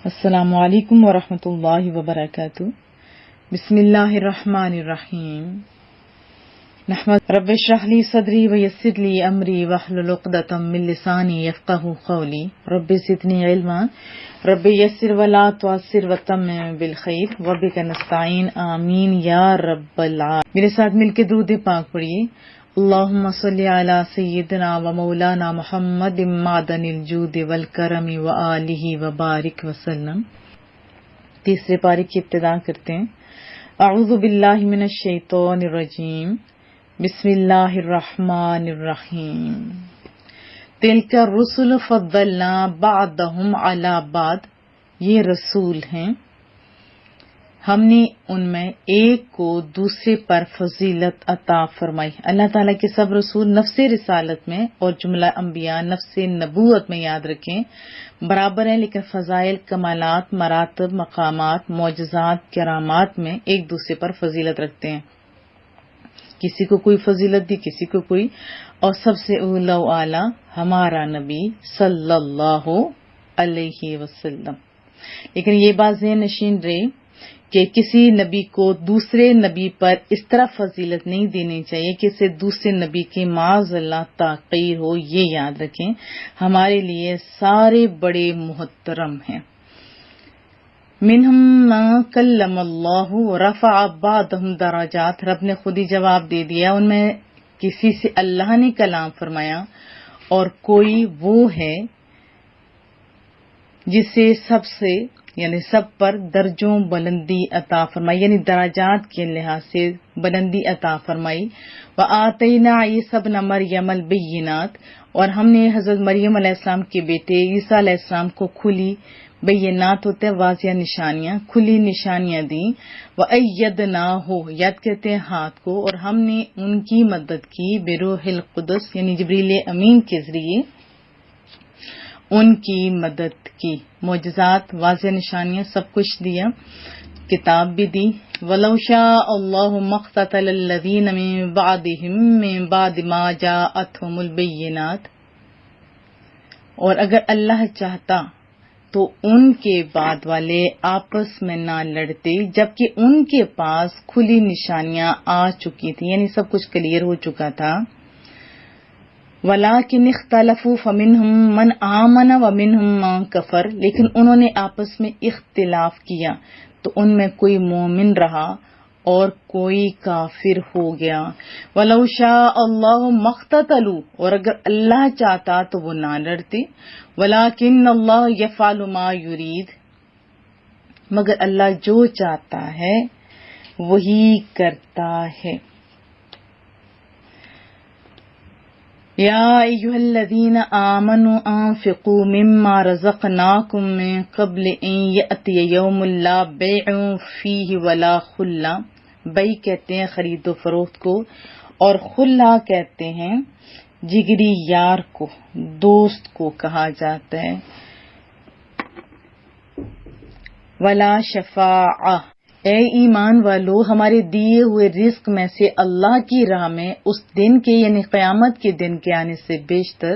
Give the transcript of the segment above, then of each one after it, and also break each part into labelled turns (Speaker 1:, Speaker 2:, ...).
Speaker 1: السلام علیکم ورحمۃ اللہ وبرکاتہ۔ بسم اللہ الرحمن الرحیم۔ نحمد رب اشرح لی صدری ویسر لی امری واحلل عقدۃ من لسانی یفقہوا قولی رب زدنی علما رب یسر ولا تعسر وتمم بالخیر وبک نستعین آمین یا رب العالمین۔ میرے ساتھ مل کے درود پاک پڑھیے۔ اللہم صلی علی سیدنا و مولانا محمد معدن الجود والکرم وآلہ وبارک وسلم۔ تیسرے پارے کی ابتدا کرتے ہیں۔ اعوذ باللہ من الشیطان الرجیم، بسم اللہ الرحمن الرحیم۔ تلک الرسل فضلنا بعضهم علی بعض، یہ رسول ہیں، ہم نے ان میں ایک کو دوسرے پر فضیلت عطا فرمائی۔ اللہ تعالیٰ کے سب رسول نفس رسالت میں اور جملہ انبیاء نفس نبوت میں یاد رکھیں برابر ہیں، لیکن فضائل، کمالات، مراتب، مقامات، معجزات، کرامات میں ایک دوسرے پر فضیلت رکھتے ہیں۔ کسی کو کوئی فضیلت دی، کسی کو کوئی، اور سب سے اولی و اعلیٰ ہمارا نبی صلی اللہ علیہ وسلم۔ لیکن یہ بات ذہن نشین رہے کہ کسی نبی کو دوسرے نبی پر اس طرح فضیلت نہیں دینی چاہیے کہ اسے دوسرے نبی کی معاذ اللہ تحقیر ہو۔ یہ یاد رکھیں ہمارے لیے سارے بڑے محترم ہیں۔ منہم من کلم اللہ ورفع بعضهم درجات، رب نے خود ہی جواب دے دیا، ان میں کسی سے اللہ نے کلام فرمایا اور کوئی وہ ہے جسے سب پر درجوں بلندی عطا فرمائی، یعنی درجات کے لحاظ سے بلندی عطا فرمائی۔ وآتینا عیسی ابن مریم البینات، اور ہم نے حضرت مریم علیہ السلام کے بیٹے عیسیٰ علیہ السلام کو کھلی بینات ہوتے ہیں واضح نشانیاں، کھلی نشانیاں دیں۔ وَأَيَّدْنَاهُ، یاد کہتے ہیں ہاتھ کو، اور ہم نے ان کی مدد کی بروح القدس، یعنی جبریل امین کے ذریعے ان کی مدد کی۔ معجزات، واضح نشانیاں، سب کچھ دیا، کتاب بھی دی۔ وَلَوْ شَاءَ اللَّهُ مَا اقْتَتَلَ الَّذِينَ مِن بَعْدِهِم مِّن بَعْدِ مَا جَاءَتْهُمُ الْبَيِّنَاتُ، اور اگر اللہ چاہتا تو ان کے بعد والے آپس میں نہ لڑتے جبکہ ان کے پاس کھلی نشانیاں آ چکی تھیں، یعنی سب کچھ کلیئر ہو چکا تھا۔ وَلَٰكِنِ اخْتَلَفُوا فَمِنْهُم مَّنْ آمَنَ وَمِنْهُم مَّن كَفَرَ، لیکن انہوں نے آپس میں اختلاف کیا تو ان میں کوئی مومن رہا اور کوئی کافر ہو گیا۔ وَلَوْ شَاءَ اللَّهُ مَا اقْتَتَلُوا، اور اگر اللہ چاہتا تو وہ نہ لڑتے۔ وَلَٰكِنَّ اللَّهَ يَفْعَلُ مَا يُرِيدُ، مگر اللہ جو چاہتا ہے وہی کرتا ہے۔ یا ایھا الذین آمنوا انفقوا مما رزقناکم من قبل ان یأتی یوم لا بیع فیہ ولا خلہ، بیع کہتے ہیں خرید و فروخت کو، اور خلہ کہتے ہیں جگری یار کو، دوست کو کہا جاتا ہے۔ ولا شفاعہ، اے ایمان والو ہمارے دیے ہوئے رزق میں سے اللہ کی راہ میں اس دن کے، یعنی قیامت کے دن کے آنے سے بیشتر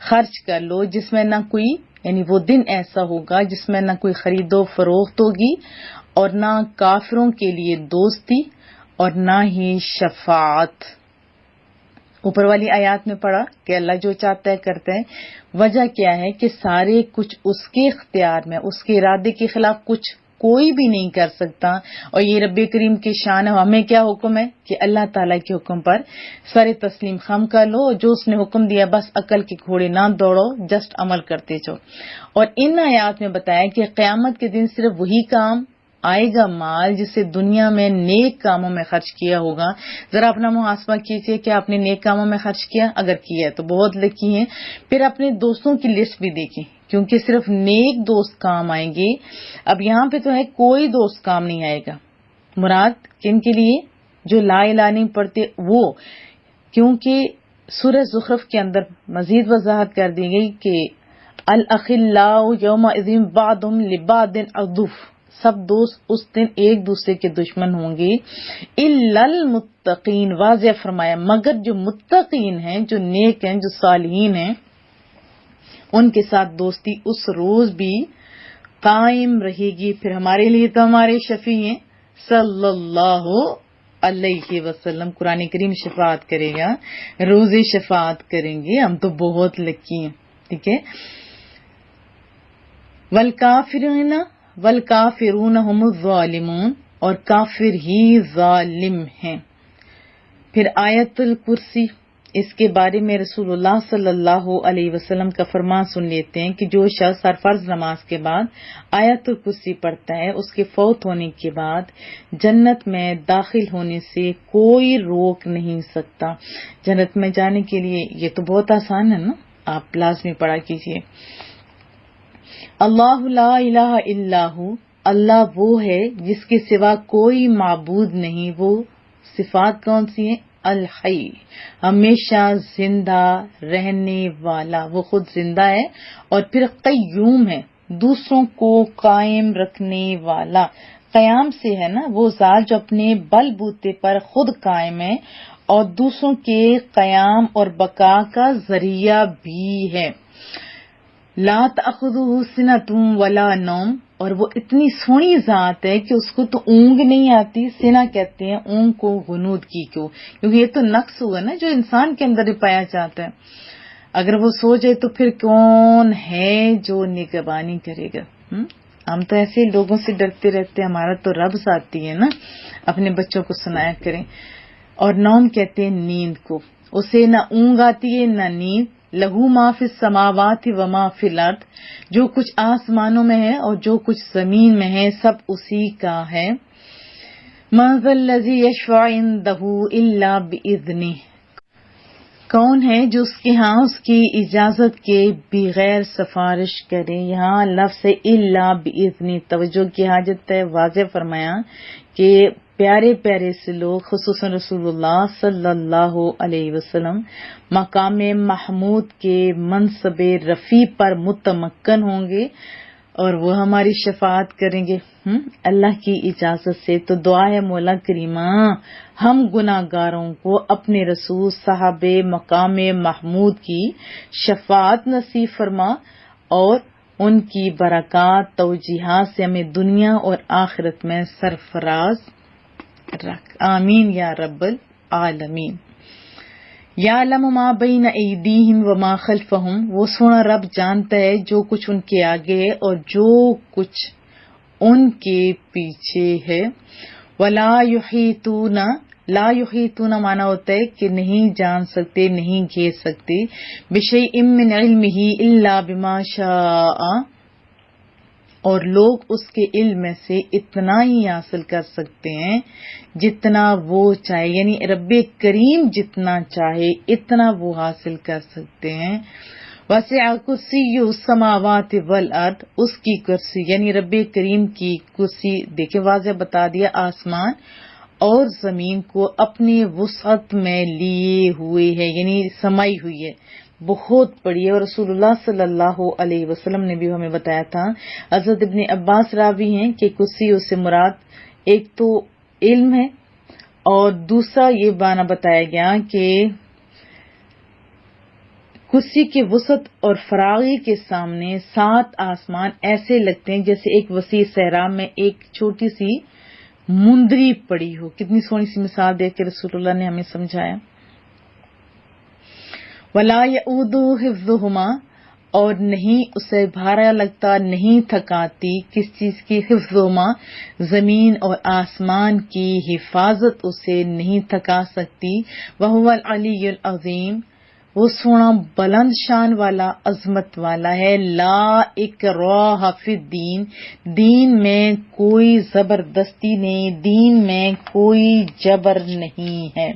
Speaker 1: خرچ کر لو جس میں نہ کوئی، یعنی وہ دن ایسا ہوگا جس میں نہ کوئی خرید و فروخت ہوگی اور نہ کافروں کے لیے دوستی اور نہ ہی شفاعت۔ اوپر والی آیات میں پڑھا کہ اللہ جو چاہتا ہے کرتا ہے۔ وجہ کیا ہے کہ سارے کچھ اس کے اختیار میں، اس کے ارادے کے خلاف کچھ کوئی بھی نہیں کر سکتا، اور یہ رب کریم کی شان ہے۔ ہمیں کیا حکم ہے کہ اللہ تعالیٰ کے حکم پر سر تسلیم خم کر لو، اور جو اس نے حکم دیا بس عقل کے گھوڑے نہ دوڑو، جسٹ عمل کرتے جاؤ۔ اور ان آیات میں بتایا کہ قیامت کے دن صرف وہی کام آئے گا مال جسے دنیا میں نیک کاموں میں خرچ کیا ہوگا۔ ذرا اپنا محاسبہ کیجئے کہ آپ نے نیک کاموں میں خرچ کیا، اگر کیا ہے تو بہت لکی ہیں۔ پھر اپنے دوستوں کی لسٹ بھی دیکھیں، کیونکہ صرف نیک دوست کام آئیں گے۔ اب یہاں پہ تو ہے کوئی دوست کام نہیں آئے گا، مراد کن کے لیے؟ جو لا الہ نہیں پڑھتے وہ، کیونکہ سورہ زخرف کے اندر مزید وضاحت کر دی گئی کہ الاخلاء یومئذ بعضهم لبعض عدو، سب دوست اس دن ایک دوسرے کے دشمن ہوں گے۔ الا المتقین، واضح فرمایا مگر جو متقین ہیں، جو نیک ہیں، جو صالحین ہیں، ان کے ساتھ دوستی اس روز بھی قائم رہے گی. پھر ہمارے لیے تو ہمارے شفیع ہیں صلی اللہ علیہ وسلم. قرآن کریم شفاعت کرے گا, روز شفاعت کریں گے. ہم تو بہت لکی ہیں. ٹھیک ہے. والکافرون هم الظالمون, اور کافر ہی ظالم ہیں. پھر آیت الکرسی, اس کے بارے میں رسول اللہ صلی اللہ علیہ وسلم کا فرمان سن لیتے ہیں کہ جو شخص ہر فرض نماز کے بعد آیت الکرسی پڑھتا ہے, اس کے فوت ہونے کے بعد جنت میں داخل ہونے سے کوئی روک نہیں سکتا. جنت میں جانے کے لیے یہ تو بہت آسان ہے نا, آپ لازمی پڑھا کیجئے. اللہ لا الہ الا ہو, اللہ وہ ہے جس کے سوا کوئی معبود نہیں. وہ صفات کون سی ہیں؟ الحی, ہمیشہ زندہ رہنے والا. وہ خود زندہ ہے اور پھر قیوم ہے, دوسروں کو قائم رکھنے والا. قیام سے ہے نا, وہ ذات جو اپنے بل بوتے پر خود قائم ہے اور دوسروں کے قیام اور بقا کا ذریعہ بھی ہے. لا تأخذہ سنۃ ولا نوم, اور وہ اتنی سونی ذات ہے کہ اس کو تو اونگ نہیں آتی. سنا کہتے ہیں اونگ کو غنود کی کو, کیونکہ یہ تو نقص ہوا نا جو انسان کے اندر ہی پایا جاتا ہے. اگر وہ سو جائے تو پھر کون ہے جو نگہبانی کرے گا؟ ہم تو ایسے لوگوں سے ڈرتے رہتے ہیں. ہمارا تو رب ذاتی ہے نا, اپنے بچوں کو سنایا کریں. اور نوم کہتے ہیں نیند کو, اسے نہ اونگ آتی ہے نہ نیند. لہو ما فی السماوات و ما فی الارض, جو کچھ آسمانوں میں ہے اور جو کچھ زمین میں ہے سب اسی کا ہے. من ذا الذی یشفع عندہ الا باذنہ, کون ہے جو اس کے ہاں اس کی اجازت کے بغیر سفارش کرے. یہاں لفظ الا باذنہ توجہ کی حاجت ہے. واضح فرمایا کہ پیارے پیارے سے لوگ خصوصاً رسول اللہ صلی اللہ علیہ وسلم مقام محمود کے منصب رفیع پر متمکن ہوں گے اور وہ ہماری شفاعت کریں گے اللہ کی اجازت سے. تو دعا ہے مولا کریمہ ہم گناہ گاروں کو اپنے رسول صاحب مقام محمود کی شفاعت نصیب فرما اور ان کی برکات توجیحات سے ہمیں دنیا اور آخرت میں سرفراز رکھ. آمین یا رب العالمین. یعلم ما بین ایدیہم وما خلفہم, وہ سونا رب جانتا ہے جو کچھ ان کے آگے ہے اور جو کچھ ان کے پیچھے ہے. ولا یحیطون, لا یحیطون مانا ہوتا ہے کہ نہیں جان سکتے, نہیں گھیر سکتے. بشیء من علمہ الا بما شاء, اور لوگ اس کے علم میں سے اتنا ہی حاصل کر سکتے ہیں جتنا وہ چاہے, یعنی رب کریم جتنا چاہے اتنا وہ حاصل کر سکتے ہیں. وسع کرسی السماوات والارض, اس کی کرسی یعنی رب کریم کی کرسی دیکھیں واضح بتا دیا آسمان اور زمین کو اپنی وسعت میں لیے ہوئے ہے, یعنی سمائی ہوئی ہے, بہت بڑی ہے. اور رسول اللہ صلی اللہ علیہ وسلم نے بھی ہمیں بتایا تھا. حضرت ابن عباس راوی ہیں کہ کرسی سے مراد ایک تو علم ہے اور دوسرا یہ معنی بتایا گیا کہ کرسی کی وسعت اور فراغی کے سامنے 7 آسمان ایسے لگتے ہیں جیسے ایک وسیع صحرا میں ایک چھوٹی سی مندری پڑی ہو. کتنی سونی سی مثال دے کے رسول اللہ نے ہمیں سمجھایا. ولا یؤودہ حفظہما, اور نہیں اسے بھارا لگتا, نہیں تھکاتی کس چیز کی, حفظہما زمین اور آسمان کی حفاظت اسے نہیں تھکا سکتی. وہو العلی العظیم, وہ سونا بلند شان والا عظمت والا ہے. لا اکراہ فی الدین, دین میں کوئی زبردستی نہیں, دین میں کوئی جبر نہیں ہے.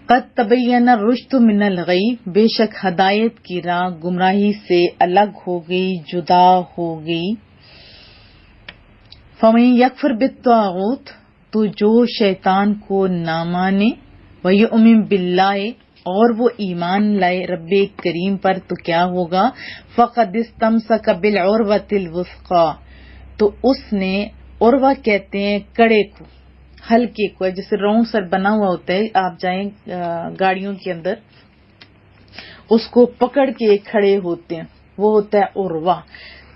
Speaker 1: قد تبین الرشد من الغی, بے شک ہدایت کی راہ گمراہی سے الگ ہو گئی, جدا ہو گئی. فمن یکفر بالطاغوت, تو جو شیطان کو نہ مانے, ویؤمن باللہ, اور وہ ایمان لائے رب کریم پر, تو کیا ہوگا, فقد استمسک بالعروۃ الوثقی, تو اس نے, عروہ کہتے ہیں کڑے کو, ہلکے کو, جیسے راؤنڈ سر بنا ہوا ہوتا ہے, آپ جائیں گاڑیوں کے اندر اس کو پکڑ کے کھڑے ہوتے ہیں, وہ ہوتا ہے عروہ.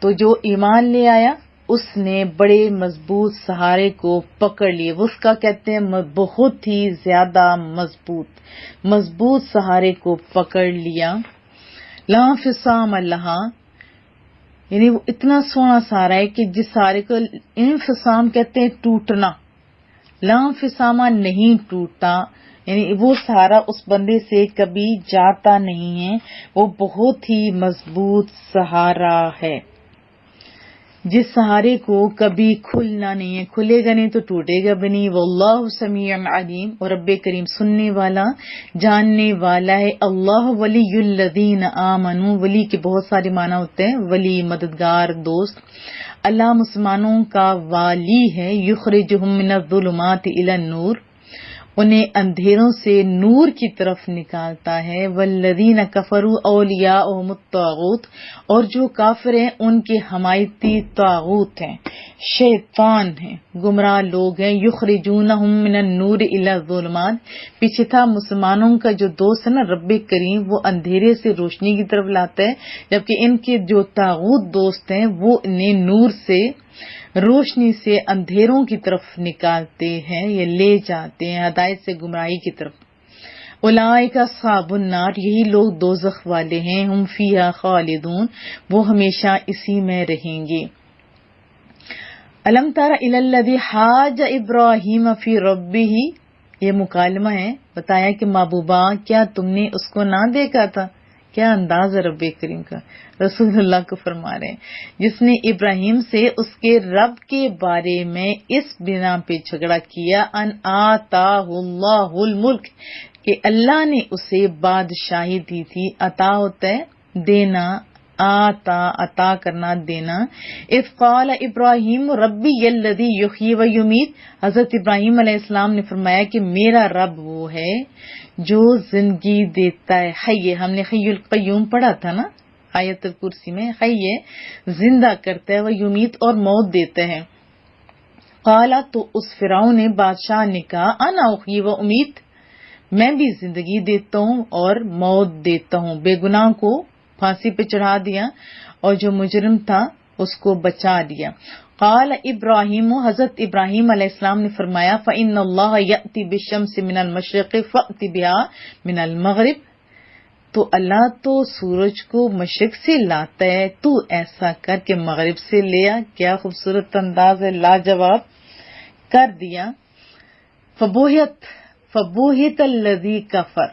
Speaker 1: تو جو ایمان لے آیا اس نے بڑے مضبوط سہارے کو پکڑ لیے. وہ اس کا کہتے ہیں بہت ہی زیادہ مضبوط سہارے کو پکڑ لیا. لا انفصام لہا، یعنی وہ اتنا سونا سہارا ہے کہ جس سہارے کو انفصام کہتے ہیں ٹوٹنا، لا انفصامہ نہیں ٹوٹتا، یعنی وہ سہارا اس بندے سے کبھی جاتا نہیں ہے، وہ بہت ہی مضبوط سہارا ہے جس سہارے کو کبھی کھلنا نہیں ہے، کھلے گا نہیں تو ٹوٹے گا بھی نہیں. واللہ سمیع علیم، اور رب کریم سننے والا جاننے والا ہے. اللہ ولی الذین آمنوا، ولی کے بہت سارے معنی ہوتے ہیں، ولی مددگار دوست. اللہ مسلمانوں کا والی ہے. یخرجہم من الظلمات الی النور، انہیں اندھیروں سے نور کی طرف نکالتا ہے. والذین کفروا اولیاءہم الطاغوت، اور جو کافر ہیں ان کے حمایتی طاغوت ہیں، شیطان ہیں، گمراہ لوگ ہیں. یخرجونہم من النور الی الظلمات، پیچھے تھا مسلمانوں کا جو دوست ہے نا رب کریم، وہ اندھیرے سے روشنی کی طرف لاتا ہے، جبکہ ان کے جو طاغوت دوست ہیں وہ انہیں نور سے، روشنی سے اندھیروں کی طرف نکالتے ہیں یا لے جاتے ہیں، ہدایت سے گمراہی کی طرف. اولئک اصحاب النار، یہی لوگ دوزخ والے ہیں. ہم فیہا خالدون، وہ ہمیشہ اسی میں رہیں گے. الم تر الی الذی حاج ابراہیم فی ربہ، یہ مکالمہ ہے. بتایا کہ محبوبہ کیا تم نے اس کو نہ دیکھا تھا؟ کیا انداز ہے رب کریم کا، رسول اللہ کو فرما رہے ہیں، جس نے ابراہیم سے اس کے رب کے بارے میں اس بنا پہ جھگڑا کیا، ان آتاہ اللہ الملک، کہ اللہ نے اسے بادشاہی دی تھی. عطا ہوتا ہے دینا، آتا عطا کرنا، دینا. اذ قال ابراہیم ربی الذی یحیی و یمیت، حضرت ابراہیم علیہ السلام نے فرمایا کہ میرا رب وہ ہے جو زندگی دیتا ہے. حی، ہم نے حی القیوم پڑھا تھا نا آیت الکرسی میں، حی زندہ کرتا ہے، وہ یمیت اور موت دیتا ہے. قال، تو اس فرعون نے، بادشاہ نے کہا، انا احیی و امیت، میں بھی زندگی دیتا ہوں اور موت دیتا ہوں. بے گناہ کو پھانسی پہ چڑھا دیا اور جو مجرم تھا اس کو بچا دیا. قال ابراہیم، حضرت ابراہیم علیہ السلام نے فرمایا، فإن اللہ یأتی بالشمس من المشرق فأت بها من المغرب، تو اللہ تو سورج کو مشرق سے لاتا ہے، تو ایسا کر کے مغرب سے لیا. کیا خوبصورت انداز ہے، لاجواب کر دیا. فبوہت الذی کفر،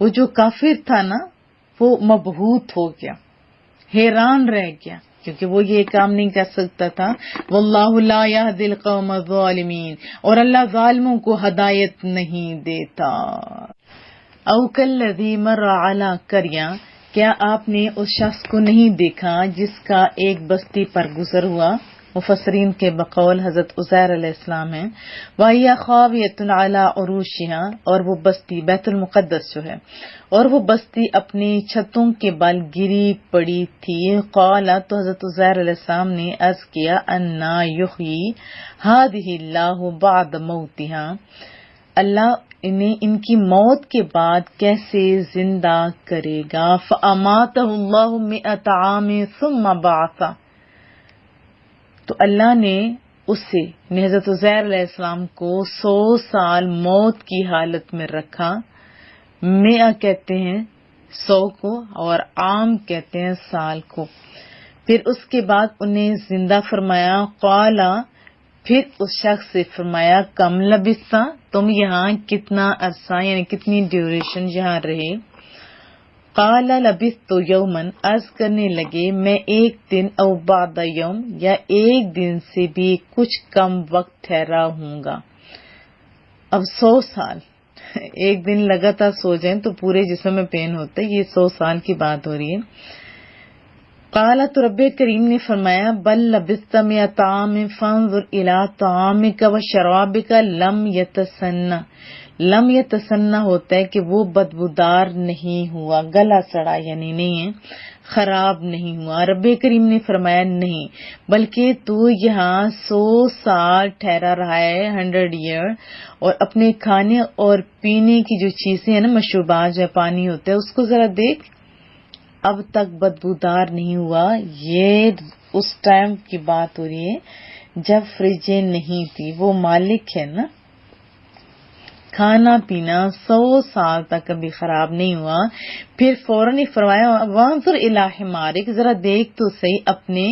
Speaker 1: وہ جو کافر تھا نا وہ مبہوت ہو گیا، حیران رہ گیا، کیونکہ وہ یہ کام نہیں کر سکتا تھا. واللہ لا یہدی القوم الظالمین، اور اللہ ظالموں کو ہدایت نہیں دیتا. او کالذی مر علی قریہ، کیا آپ نے اس شخص کو نہیں دیکھا جس کا ایک بستی پر گزر ہوا؟ مفسرین کے بقول حضرت عزیر علیہ السلام ہیں. وَهِيَ خَاوِيَةٌ عَلَىٰ عُرُوشِهَا، اور وہ بستی بیت المقدس جو ہے، اور وہ بستی اپنی چھتوں کے بل گری پڑی تھی. قال، تو حضرت عزیر علیہ السلام نے عرض کیا، انا یحیی هذه اللہ بعد موتها، اللہ انہیں ان کی موت کے بعد کیسے زندہ کرے گا. فَأَمَاتَهُ اللَّهُ مِئَةَ عَامٍ ثُمَّ بَعَثَهُ، تو اللہ نے اسے، حضرت عزیر علیہ السلام کو 100 سال موت کی حالت میں رکھا. مئہ کہتے ہیں 100 کو، اور عام کہتے ہیں سال کو. پھر اس کے بعد انہیں زندہ فرمایا. قال، پھر اس شخص سے فرمایا، کم لبثت، تم یہاں کتنا عرصہ، یعنی کتنی ڈیوریشن یہاں رہے. قال لبثت یومن، عرض کرنے لگے میں ایک دن، او بعد یوم، یا ایک دن سے بھی کچھ کم وقت ٹھہرا ہوں گا. اب 100 سال، ایک دن لگاتار سو جائیں تو پورے جسم میں پین ہوتا ہے، یہ 100 سال کی بات ہو رہی ہے. قال، تو رب کریم نے فرمایا، بل لبثت مئۃ عام فانظر الی طعامک و شرابک لم یتسنہ. لم یتسنہ ہوتا ہے کہ وہ بدبودار نہیں ہوا، گلا سڑا یعنی نہیں ہے، خراب نہیں ہوا. رب کریم نے فرمایا نہیں، بلکہ تو یہاں 100 سال ٹھہرا رہا ہے، 100 ایئر، اور اپنے کھانے اور پینے کی جو چیزیں ہیں نا، مشروبات جو پانی ہوتا ہے، اس کو ذرا دیکھ. اب تک بدبودار نہیں ہوا. یہ اس ٹائم کی بات ہو رہی ہے جب فریجیں نہیں تھی. وہ مالک ہے نا. کھانا پینا 100 سال تک کبھی خراب نہیں ہوا. پھر فوراً ہی فرمایا وانظر الی حمارک، ذرا دیکھ تو صحیح اپنے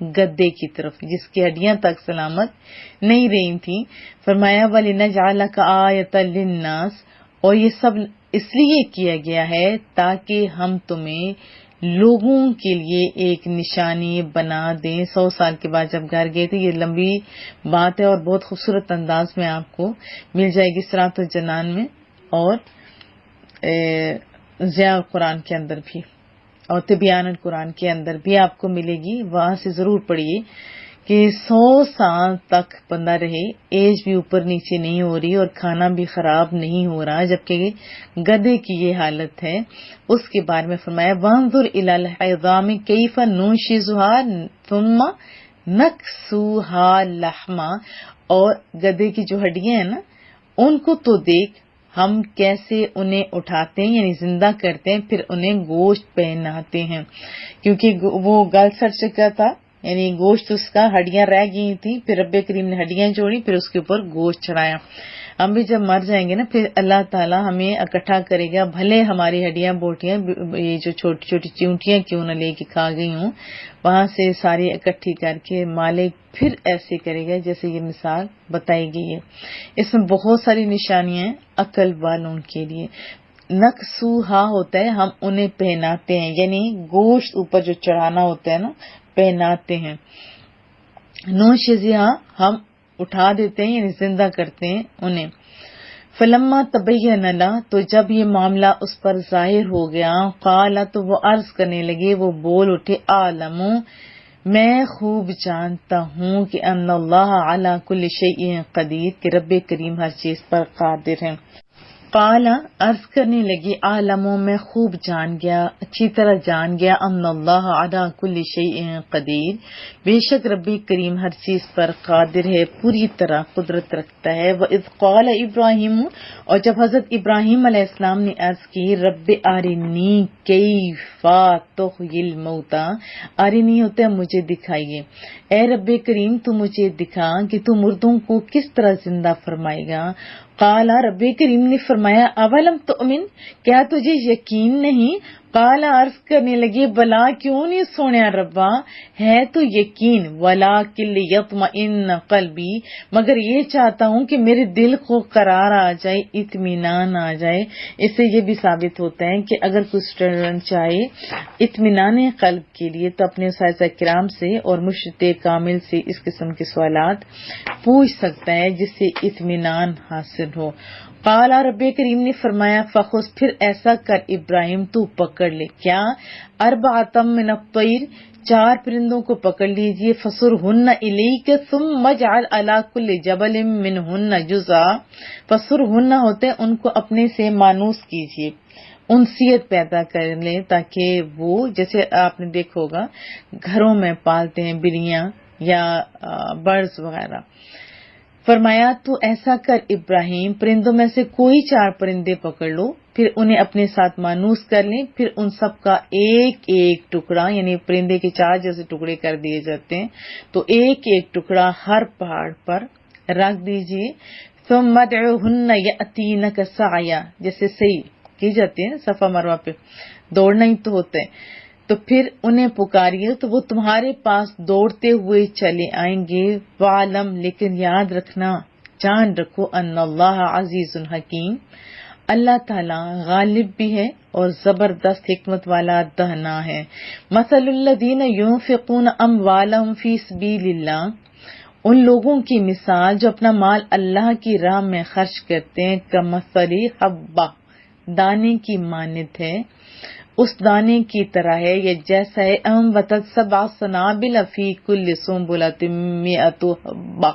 Speaker 1: گدے کی طرف جس کی ہڈیاں تک سلامت نہیں رہی تھیں. فرمایا وَلِنَجْعَلَكَ آیَةً لِلنَّاسِ، اور یہ سب اس لیے کیا گیا ہے تاکہ ہم تمہیں لوگوں کے لیے ایک نشانی بنا دیں. 100 سال کے بعد جب گھر گئے تھے. یہ لمبی بات ہے اور بہت خوبصورت انداز میں آپ کو مل جائے گی صراط الجنان میں اور ضیاء قرآن کے اندر بھی اور تبیان القرآن کے اندر بھی آپ کو ملے گی. وہاں سے ضرور پڑھیے کہ 100 سال تک بندہ رہے، ایج بھی اوپر نیچے نہیں ہو رہی اور کھانا بھی خراب نہیں ہو رہا، جبکہ گدے کی یہ حالت ہے. اس کے بارے میں فرمایا وانظر الی العظام کیف ننشزها ثم نکسوها لحما، اور گدے کی جو ہڈیاں ہیں نا ان کو تو دیکھ ہم کیسے انہیں اٹھاتے ہیں یعنی زندہ کرتے ہیں، پھر انہیں گوشت پہناتے ہیں. کیونکہ وہ گل سڑ چکا تھا، یعنی گوشت اس کا، ہڈیاں رہ گئی تھی، پھر رب کریم نے ہڈیاں جوڑی، پھر اس کے اوپر گوشت چڑھایا. ہم بھی جب مر جائیں گے نا پھر اللہ تعالیٰ ہمیں اکٹھا کرے گا، بھلے ہماری ہڈیاں بوٹیاں یہ جو چھوٹی چھوٹی چیونٹیاں کیوں نہ لے کے کھا گئی ہوں، وہاں سے ساری اکٹھی کر کے مالک پھر ایسے کرے گا جیسے یہ مثال بتائی گئی ہے. اس میں بہت ساری نشانیاں ہیں عقل والوں کے لیے. نقصوہا ہوتا ہے ہم انہیں پہناتے ہیں، یعنی گوشت اوپر جو چڑھانا ہوتا ہے نا پہناتے ہیں. نوشزیہا ہم اٹھا دیتے ہیں یعنی زندہ کرتے ہیں انہیں. فلما تبین لہ، تو جب یہ معاملہ اس پر ظاہر ہو گیا، قال، تو وہ عرض کرنے لگے، وہ بول اٹھے، اعلم، میں خوب جانتا ہوں کہ ان اللہ علی کل شیء قدیر، کہ رب کریم ہر چیز پر قادر ہے. قال، عرض کرنے لگی، اعلم، میں خوب جان گیا، اچھی طرح جان گیا، ان اللہ علی کل شیء قدیر، بے شک رب کریم ہر چیز پر قادر ہے، پوری طرح قدرت رکھتا ہے. وَإِذْ قَالَ ابراہیم، اور جب حضرت ابراہیم علیہ السلام نے عرض کی، رب ارنی کیف تحیی الموتی، ارنی ہوتا ہے مجھے دکھائیے، اے رب کریم تو مجھے دکھا کہ تو مردوں کو کس طرح زندہ فرمائے گا. قال، رب کریم نے فرمایا، اولم تؤمن، کیا تجھے یقین نہیں. قال، عرض کرنے لگے، بلا، کیوں نہیں سونے ربا، ہے تو یقین، ولکن لیطمئن قلبی، مگر یہ چاہتا ہوں کہ میرے دل کو قرار آ جائے، اطمینان آ جائے. اس سے یہ بھی ثابت ہوتا ہے کہ اگر کوئی اسٹوڈنٹ چاہے اطمینان قلب کے لیے تو اپنے اساتذہ کرام سے اور مرشد کامل سے اس قسم کے سوالات پوچھ سکتا ہے جس سے اطمینان حاصل ہو. قال، رب کریم نے فرمایا، فخذ، پھر ایسا کر ابراہیم تو پکڑ لے، کیا، اربعۃ من الطیر، 4 پرندوں کو پکڑ لیجئے، فصرہن الیک ثم اجعل علی کل جبل منہن جزءا، فصرہن ہوتے ان کو اپنے سے مانوس کیجئے، انسیت پیدا کر لیں، تاکہ وہ، جیسے آپ نے دیکھا ہوگا گھروں میں پالتے ہیں بلیاں یا برڈز وغیرہ. فرمایا تو ایسا کر ابراہیم، پرندوں میں سے کوئی 4 پرندے پکڑ لو، پھر انہیں اپنے ساتھ مانوس کر لیں، پھر ان سب کا ایک ایک ٹکڑا، یعنی پرندے کے 4 جیسے ٹکڑے کر دیے جاتے ہیں تو ایک ایک ٹکڑا ہر پہاڑ پر رکھ دیجئے. ثم ادعوہن یأتینک سعیا، جیسے صحیح کی جاتی ہے صفا مروہ پہ دوڑنا ہی تو ہوتا ہے، تو پھر انہیں پکاریے تو وہ تمہارے پاس دوڑتے ہوئے چلے آئیں گے. وعلم، لیکن یاد رکھنا، جان رکھو، ان اللہ عزیز حکیم، اللہ تعالیٰ غالب بھی ہے اور زبردست حکمت والا دانا ہے. مثل الذین ينفقون اموالهم فی سبیل اللہ، ان لوگوں کی مثال جو اپنا مال اللہ کی راہ میں خرچ کرتے ہیں، کمثل حبہ، دانے کی مانند ہے، اس دانے کی طرح ہے یا جیسا ہے، انبتت 7 سنابل فی کل سنبلۃ 100 حبہ،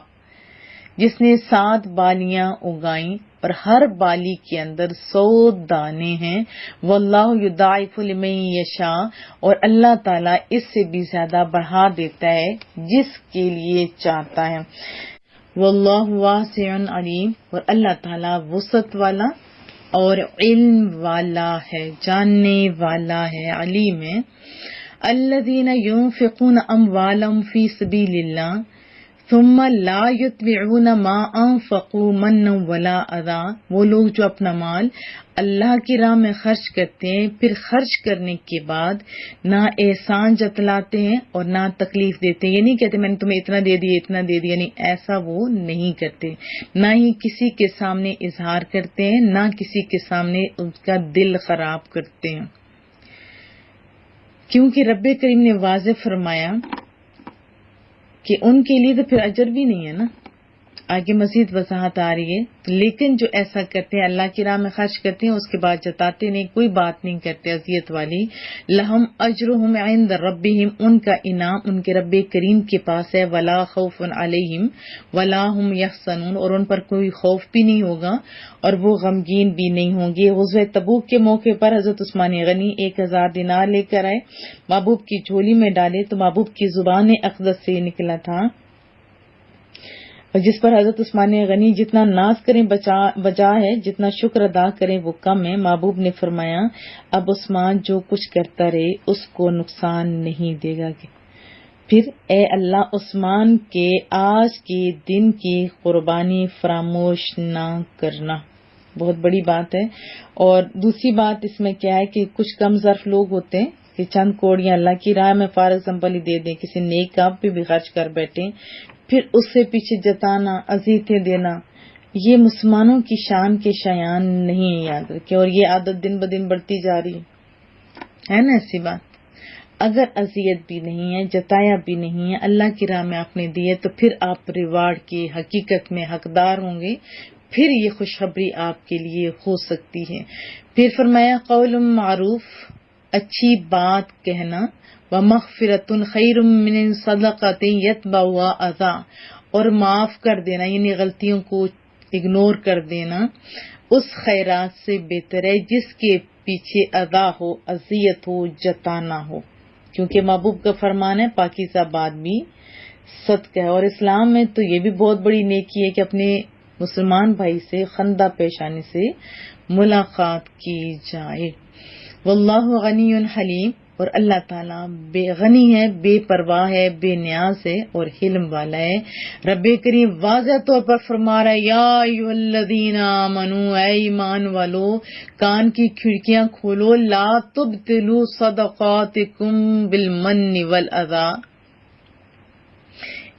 Speaker 1: جس نے 7 بالیاں اگائیں اور ہر بالی کے اندر 100 دانے ہیں. واللہ یضاعف لمن یشاء، اور اللہ تعالیٰ اس سے بھی زیادہ بڑھا دیتا ہے جس کے لیے چاہتا ہے. واللہ واسع علیم، اور اللہ تعالیٰ وسعت والا اور علم والا ہے، جاننے والا ہے، علیم ہے۔ الذین ينفقون اموالهم فی سبیل اللہ ثم لا یتبعون ما انفقوا منا ولا اذی، وہ لوگ جو اپنا مال اللہ کی راہ میں خرچ کرتے ہیں، پھر خرچ کرنے کے بعد نہ احسان جتلاتے ہیں اور نہ تکلیف دیتے ہیں۔ یہ نہیں کہتے میں نے تمہیں اتنا دے دیا اتنا دے دیا، نہیں، ایسا وہ نہیں کرتے۔ نہ ہی کسی کے سامنے اظہار کرتے ہیں، نہ کسی کے سامنے ان کا دل خراب کرتے ہیں، کیونکہ رب کریم نے واضح فرمایا کہ ان کے لیے تو پھر اجر بھی نہیں ہے نا۔ آگے مزید وضاحت آ رہی ہے، لیکن جو ایسا کرتے ہیں اللہ کی راہ میں خرچ کرتے ہیں اس کے بعد جتاتے نہیں، کوئی بات نہیں کرتے اذیت والی، لہم اجرہم عند ربہم، ان کا انعام ان کے رب کریم کے پاس ہے، ولا خوف علیہم ولا ہم یحزنون، اور ان پر کوئی خوف بھی نہیں ہوگا اور وہ غمگین بھی نہیں ہوں گے۔ غزوہ تبوک کے موقع پر حضرت عثمان غنی 1000 دینار لے کر آئے، محبوب کی جھولی میں ڈالے تو محبوب کی زبان اقدس سے نکلا تھا، اور جس پر حضرت عثمان غنی جتنا ناز کریں بجا ہے، جتنا شکر ادا کریں وہ کم ہے۔ محبوب نے فرمایا اب عثمان جو کچھ کرتا رہے اس کو نقصان نہیں دے گا۔ پھر اے اللہ عثمان کے آج کے دن کی قربانی فراموش نہ کرنا، بہت بڑی بات ہے۔ اور دوسری بات اس میں کیا ہے کہ کچھ کم ظرف لوگ ہوتے ہیں کہ چند کوڑیاں اللہ کی راہ میں فارغ سمپلی دے دیں، کسی نیک کام پہ بھی خرچ کر بیٹھیں، پھر اس سے پیچھے جتانا، اذیتیں دینا، یہ مسلمانوں کی شان کے شایان نہیں ہے، یاد رکھیں۔ اور یہ عادت دن بدن بڑھتی جا رہی ہے نا ایسی بات۔ اگر اذیت بھی نہیں ہے، جتایا بھی نہیں ہے، اللہ کی راہ میں آپ نے دیے تو پھر آپ ریوارڈ کے حقیقت میں حقدار ہوں گے، پھر یہ خوشخبری آپ کے لیے ہو سکتی ہے۔ پھر فرمایا قول معروف، اچھی بات کہنا، وَمَغْفِرَةٌ خَيْرٌ مِّن صَدَقَةٍ يَتْبَعُهَا أَذًى، اور معاف کر دینا یعنی غلطیوں کو اگنور کر دینا، اس خیرات سے بہتر ہے جس کے پیچھے اذا ہو، اذیت ہو، جتانا ہو، کیونکہ محبوب کا فرمان ہے پاکیزہ بات بھی صدقہ ہے۔ اور اسلام میں تو یہ بھی بہت بڑی نیکی ہے کہ اپنے مسلمان بھائی سے خندہ پیشانی سے ملاقات کی جائے۔ واللہ غنی حلیم، اور اللہ تعالیٰ بے غنی ہے، بے پرواہ ہے، بے نیاز ہے اور حلم والا ہے۔ رب کریم واضح طور پر فرما رہا ہے یا ایھا الذین آمنوا، اے ایمان والو، کان کی کھڑکیاں کھولو، لا تبطلوا صدقاتکم بالمن والاذی،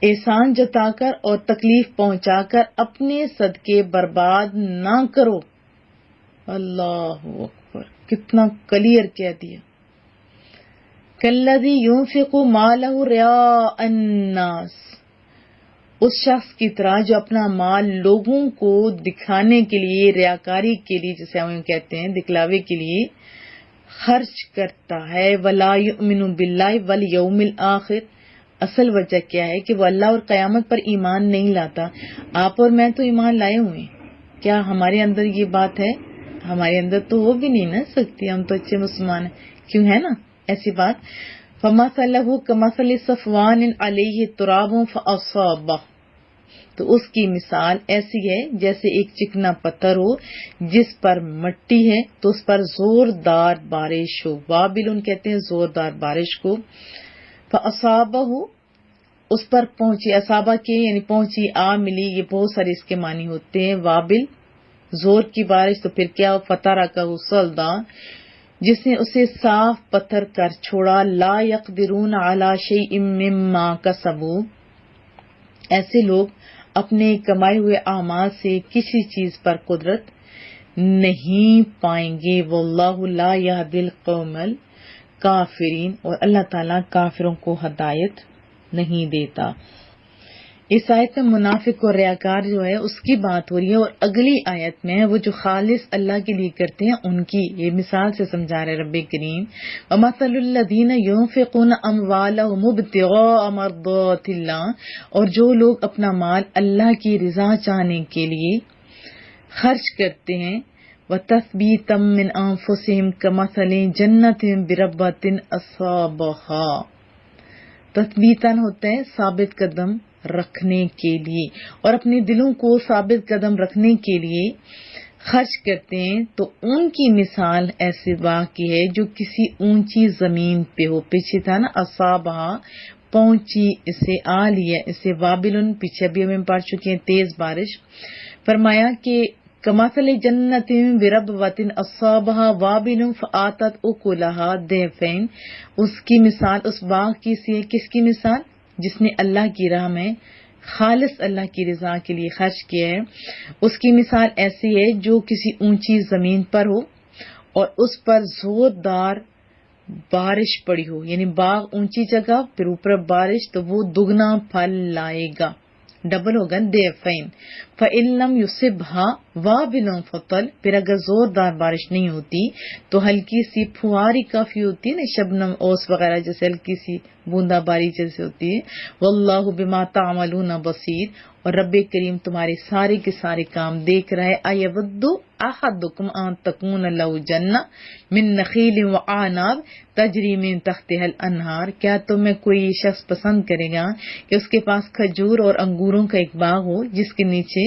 Speaker 1: احسان جتا کر اور تکلیف پہنچا کر اپنے صدقے برباد نہ کرو۔ اللہ اکبر، کتنا کلیئر کہہ دیا۔ کالذی ينفق مالہ رئاء الناس، اس شخص کی طرح جو اپنا مال لوگوں کو دکھانے کے لیے، ریاکاری کے لیے، جسے ہم کہتے ہیں دکھلاوے کے لیے خرچ کرتا ہے، ولا یؤمن باللہ والیوم الآخر، اصل وجہ کیا ہے کہ وہ اللہ اور قیامت پر ایمان نہیں لاتا۔ آپ اور میں تو ایمان لائے ہوئے ہیں، کیا ہمارے اندر یہ بات ہے؟ ہمارے اندر تو ہو بھی نہیں نہ سکتی، ہم تو اچھے مسلمان ہیں، کیوں ہے نا ایسی بات۔ فَمَثَلُهُ كَمَثَلِ صَفْوَانٍ عَلَيْهِ تُرَابٌ فَأَصَابَهُ، تو اس کی مثال ایسی ہے جیسے ایک چکنا پتھر ہو جس پر مٹی ہے تو اس پر زوردار بارش ہو، وابل کہتے ہیں زوردار بارش کو، فَأَصَابَهُ، اس پر پہنچی، اصابہ کے یعنی پہنچی، آ ملی، یہ بہت سارے اس کے معنی ہوتے ہیں۔ وابل زور کی بارش، تو پھر کیا، فَتَرَكَهُ صَلْدًا، جس نے اسے صاف پتھر کر چھوڑا۔ لا یقدرون علی شیء مما کسبوا، ایسے لوگ اپنے کمائے ہوئے اعمال سے کسی چیز پر قدرت نہیں پائیں گے۔ واللہ لا یہدی القوم الکافرین، اور اللہ تعالیٰ کافروں کو ہدایت نہیں دیتا۔ اس آیت میں منافق اور ریاکار جو ہے اس کی بات ہو رہی ہے، اور اگلی آیت میں وہ جو خالص اللہ کے لیے کرتے ہیں ان کی یہ مثال سے سمجھا رہے رب کریم۔ وَمَثَلُ الَّذِينَ يُنفِقُونَ أَمْوَالَهُمُ ابْتِغَاءَ مَرْضَاتِ اللَّهِ، اور جو لوگ اپنا مال اللہ کی رضا چاہنے کے لیے خرچ کرتے ہیں، وَتَثْبِيتًا مِّنْ أَنفُسِهِمْ كَمَثَلِ جَنَّةٍ بِرَبْوَةٍ أَصَابَهَا، تثبیتاً ہوتا ہے ثابت قدم رکھنے کے لیے، اور اپنے دلوں کو ثابت قدم رکھنے کے لیے خرچ کرتے ہیں تو ان کی مثال ایسے باغ کی ہے جو کسی اونچی زمین پہ ہو. پیچھے تھا نا اصابہ پہنچی اسے، آ لیا اسے، وابلن پیچھے بھی ہمیں پڑھ چکے ہیں تیز بارش. فرمایا کہ کمثل جنت بربوۃ اصابہ وابل فآتت اکلہا ضعفین، اس کی مثال اس باغ کی سی ہے. کس کی مثال؟ جس نے اللہ کی راہ میں خالص اللہ کی رضا کے لیے خرچ کیا ہے. اس کی مثال ایسی ہے جو کسی اونچی زمین پر ہو اور اس پر زوردار بارش پڑی ہو، یعنی باغ اونچی جگہ پھر اوپر بارش، تو وہ دگنا پھل لائے گا، ڈبل ہوگا ضعفین. فإن لم يصبها وابل فطل، پھر اگر زوردار بارش نہیں ہوتی تو ہلکی سی پھواری کافی ہوتی ہے نا، شبنم اوس وغیرہ جیسے ہلکی سی بوندا باری جیسے ہوتی ہے. واللہ بما تعملون بصیر، اور رب کریم تمہارے سارے کے سارے کام دیکھ رہا ہے. ایود احدکم ان تکون لہ جنہ من نخیل وعناب تجری من تحتها الانہار، کیا تم میں کوئی شخص پسند کرے گا کہ اس کے پاس کھجور اور انگوروں کا ایک باغ ہو جس کے نیچے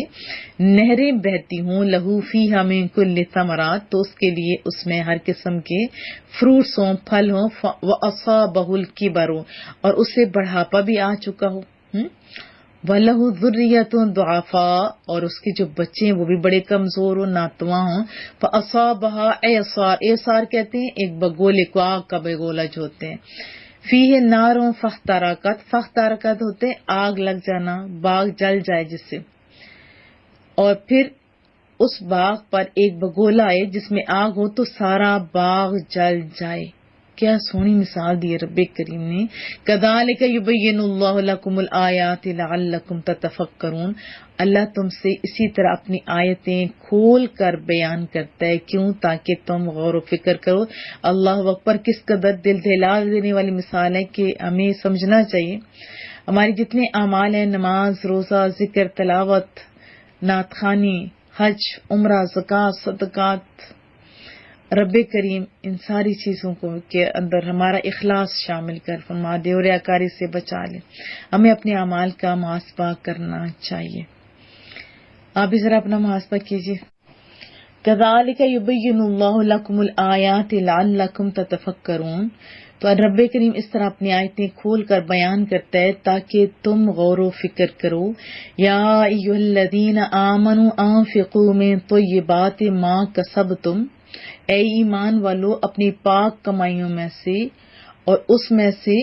Speaker 1: نہریں بہتی ہوں، لہو فیہا من کل ثمرات، تو اس کے لیے اس میں ہر قسم کے فروٹس ہوں، پھل ہوں. واصابہ الکبر، اور اسے بڑھاپا بھی آ چکا ہو. وَلَهُ ذُرِّيَّةٌ ضُعَفَاءُ، اور اس کے جو بچے ہیں وہ بھی بڑے کمزور ہوں، ناتواں ہوں. فَأَصَابَهَا اعصار، اعصار کہتے ہیں ایک بگولے کو، آگ کا بگولا جو ہوتے ہیں. فِيهِ نَارٌ فَاحْتَرَقَتْ، فَاحْتَرَقَتْ ہوتے آگ لگ جانا، باغ جل جائے جس سے. اور پھر اس باغ پر ایک بگولا ہے جس میں آگ ہو تو سارا باغ جل جائے. کیا سونی مثال دی رب کریم نے. کذالک یبین اللہ لکم الآیات لعلکم تتفکرون، اللہ تم سے اسی طرح اپنی آیتیں کھول کر بیان کرتا ہے. کیوں؟ تاکہ تم غور و فکر کرو. اللہ اکبر، کس قدر دل دہلا دینے والی مثال ہے کہ ہمیں سمجھنا چاہیے. ہمارے جتنے اعمال ہیں، نماز، روزہ، ذکر، تلاوت، نعت خوانی، حج، عمرہ، زکوٰۃ، صدقات، رب کریم ان ساری چیزوں کو کے اندر ہمارا اخلاص شامل کر فرما دے اور ریاکاری سے بچا لے. ہمیں اپنے اعمال کا محاسبہ کرنا چاہیے. آپ بھی ذرا اپنا محاسبہ کیجیے. کذالک یبین اللہ لکم الآیات لعلکم تتفکرون، تو رب کریم اس طرح اپنی آیتیں کھول کر بیان کرتا ہے تاکہ تم غور و فکر کرو. یا ایھا الذین آمنوا انفقوا من طیبات ما کسبتم، اے ایمان والو اپنی پاک کمائیوں میں سے اور اس میں سے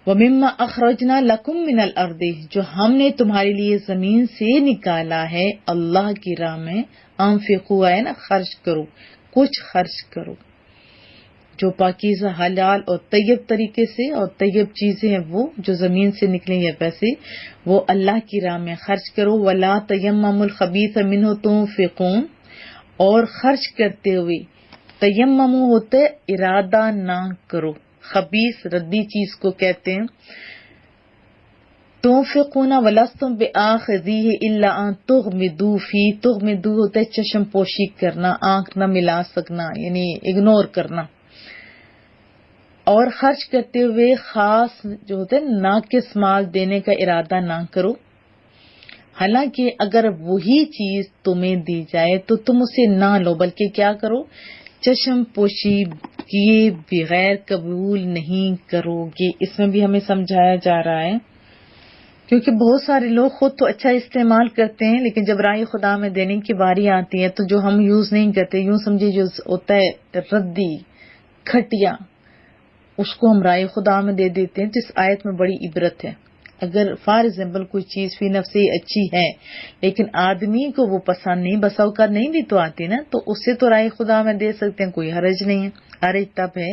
Speaker 1: وَمِمَّا أَخْرَجْنَا لَكُم مِّنَ الْأَرْضِ، جو ہم نے تمہارے لیے زمین سے نکالا ہے اللہ کی راہ میں. انفقوا ہے نا، خرچ کرو، کچھ خرچ کرو. جو پاکیزہ حلال اور طیب طریقے سے، اور طیب چیزیں ہیں وہ جو زمین سے نکلیں یا پیسے، وہ اللہ کی راہ میں خرچ کرو. وَلَا تَيَمَّمُوا الْخَبِيثَ مِنْهُ تُنْفِقُونَ، اور خرچ کرتے ہوئے تیممو ہوتے ارادہ نہ کرو، خبیث ردی چیز کو کہتے ہیں. تنفقون ولستم بآخذیہ الا ان تغمضوا فیہ، تغمضوا ہوتا ہے چشم پوشی کرنا، آنکھ نہ ملا سکنا، یعنی اگنور کرنا. اور خرچ کرتے ہوئے خاص جو ہوتا ہے ناقص مال دینے کا ارادہ نہ کرو. حالانکہ اگر وہی چیز تمہیں دی جائے تو تم اسے نہ لو، بلکہ کیا کرو؟ چشم پوشی کیے بغیر قبول نہیں کرو گے. اس میں بھی ہمیں سمجھایا جا رہا ہے، کیونکہ بہت سارے لوگ خود تو اچھا استعمال کرتے ہیں لیکن جب راہ خدا میں دینے کی باری آتی ہے تو جو ہم یوز نہیں کرتے، یوں سمجھے جو ہوتا ہے ردی گھٹیا، اس کو ہم راہ خدا میں دے دیتے ہیں. تو اس آیت میں بڑی عبرت ہے. اگر فار ایگزامپل کوئی چیز فی نفسی اچھی ہے لیکن آدمی کو وہ پسند نہیں، بسا اوقات نہیں بھی تو آتی نا، تو اسے تو رائے خدا میں دے سکتے ہیں، کوئی حرج نہیں ہے. حرج تب ہے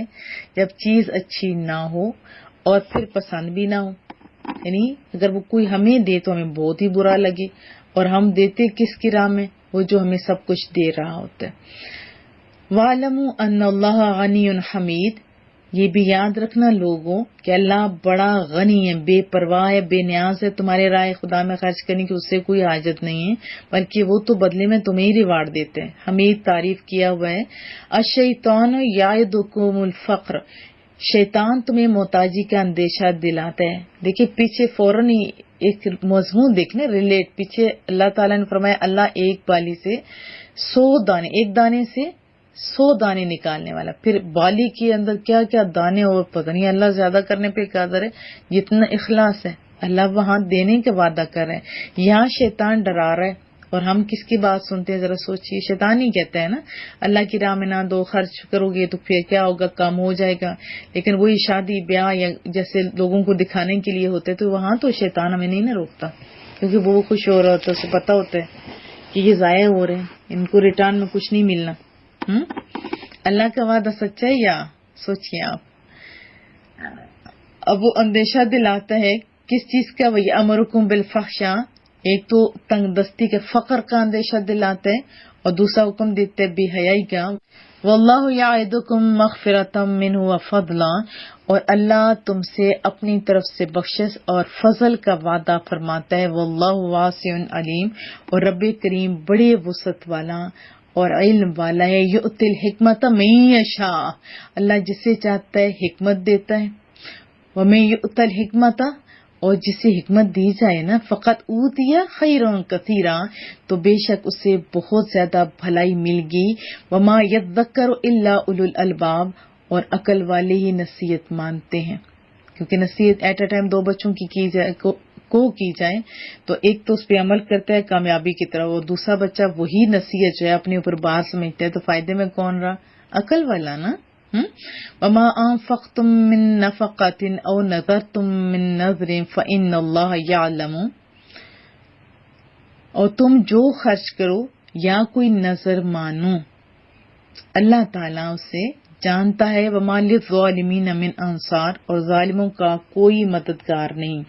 Speaker 1: جب چیز اچھی نہ ہو اور پھر پسند بھی نہ ہو. یعنی اگر وہ کوئی ہمیں دے تو ہمیں بہت ہی برا لگے، اور ہم دیتے کس کی راہ میں؟ وہ جو ہمیں سب کچھ دے رہا ہوتا ہے. وَاعْلَمُوا أَنَّ اللَّهَ غَنِيٌّ حَمِيدٌ، یہ بھی یاد رکھنا لوگوں کہ اللہ بڑا غنی ہے، بے پرواہ ہے، بے نیاز ہے تمہارے رائے خدا میں خرچ کرنے کی، اس سے کوئی حاجت نہیں ہے، بلکہ وہ تو بدلے میں تمہیں ہی ریوارڈ دیتے ہیں. حمید تعریف کیا ہوا ہے. الشیطان یعدکم الفقر، شیطان تمہیں محتاجی کا اندیشہ دلاتا ہے. دیکھیے پیچھے فوراً ہی ایک مضمون دیکھنے ریلیٹ. پیچھے اللہ تعالیٰ نے فرمایا اللہ ایک بالی سے 100 دانے، ایک دانے سے 100 دانے نکالنے والا. پھر بالی کے اندر کیا کیا دانے، اور پتہ نہیں اللہ زیادہ کرنے پہ قادر ہے. جتنا اخلاص ہے اللہ وہاں دینے کا وعدہ کر رہے ہیں. یہاں شیطان ڈرا رہا ہے اور ہم کس کی بات سنتے ہیں؟ ذرا سوچیے. شیطان ہی کہتا ہے نا اللہ کی راہ میں نہ دو، خرچ کرو گے تو پھر کیا ہوگا، کام ہو جائے گا. لیکن وہی شادی بیاہ یا جیسے لوگوں کو دکھانے کے لیے ہوتے تو وہاں تو شیطان ہمیں نہیں نہ روکتا، کیونکہ وہ خوش ہو رہا ہوتا ہے، اسے پتا ہوتا ہے کہ یہ ضائع ہو رہے ہیں، ان کو ریٹرن میں کچھ نہیں ملنا. اللہ کا وعدہ سچا ہے یا سوچیے آپ. اب وہ اندیشہ دلاتا ہے کس چیز کا؟ وہی امرکم بالفحشاء، ایک تو تنگ دستی کے فقر کا اندیشہ دلاتا ہے، اور دوسرا حکم دیتے ہے بے حیائی کا. واللہ یعدکم مغفرۃ منہ وفضلا، اور اللہ تم سے اپنی طرف سے بخشش اور فضل کا وعدہ فرماتا ہے. واللہ واسع علیم، اور رب کریم بڑے وسعت والا اور علم والا ہے. یؤتی الحکمت من یشاء، اللہ جسے چاہتا ہے حکمت دیتا ہے. ومن یؤت الحکمت، اور جسے حکمت دی جائے نا، فقط اوتیا خیرا کثیرا، تو بے شک اسے بہت زیادہ بھلائی مل گئی. وما یذکر الا اولو الالباب، اور عقل والے ہی نصیحت مانتے ہیں. کیونکہ نصیحت ایٹ اے ٹائم 2 بچوں کی جائے کو کی جائے تو ایک تو اس پہ عمل کرتا ہے کامیابی کی طرف، اور دوسرا بچہ وہی نصیحت جو ہے اپنے اوپر بار سمجھتا ہے. تو فائدے میں کون رہا؟ عقل والا نا. وما انفقتم من نفقۃ او نذرتم من نذر فإن اللہ یعلم، اور تم جو خرچ کرو یا کوئی نظر مانو اللہ تعالیٰ اسے جانتا ہے. وما للظالمین من انصار، اور ظالموں کا کوئی مددگار نہیں.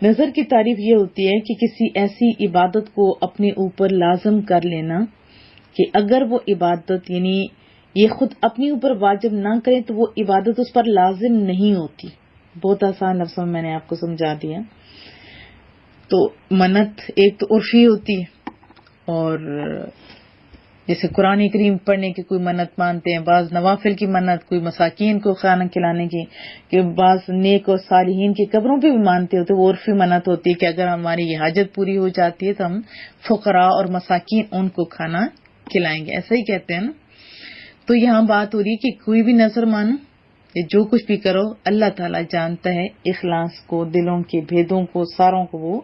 Speaker 1: نظر کی تعریف یہ ہوتی ہے کہ کسی ایسی عبادت کو اپنے اوپر لازم کر لینا کہ اگر وہ عبادت یعنی یہ خود اپنے اوپر واجب نہ کریں تو وہ عبادت اس پر لازم نہیں ہوتی. بہت آسان لفظوں میں نے آپ کو سمجھا دیا. تو منت ایک تو عرفی ہوتی ہے، اور جیسے قرآن کریم پڑھنے کی کوئی منت مانتے ہیں، بعض نوافل کی منت، کوئی مساکین کو کھانا کھلانے کی، کہ بعض نیک اور صالحین کی قبروں پہ بھی مانتے ہوتے، وہ عرفی منت ہوتی ہے کہ اگر ہماری یہ حاجت پوری ہو جاتی ہے تو ہم فقراء اور مساکین ان کو کھانا کھلائیں گے، ایسا ہی کہتے ہیں نا. تو یہاں بات ہو رہی ہے کہ کوئی بھی نظر مانو، جو کچھ بھی کرو اللہ تعالیٰ جانتا ہے اخلاص کو، دلوں کے بھیدوں کو، ساروں کو وہ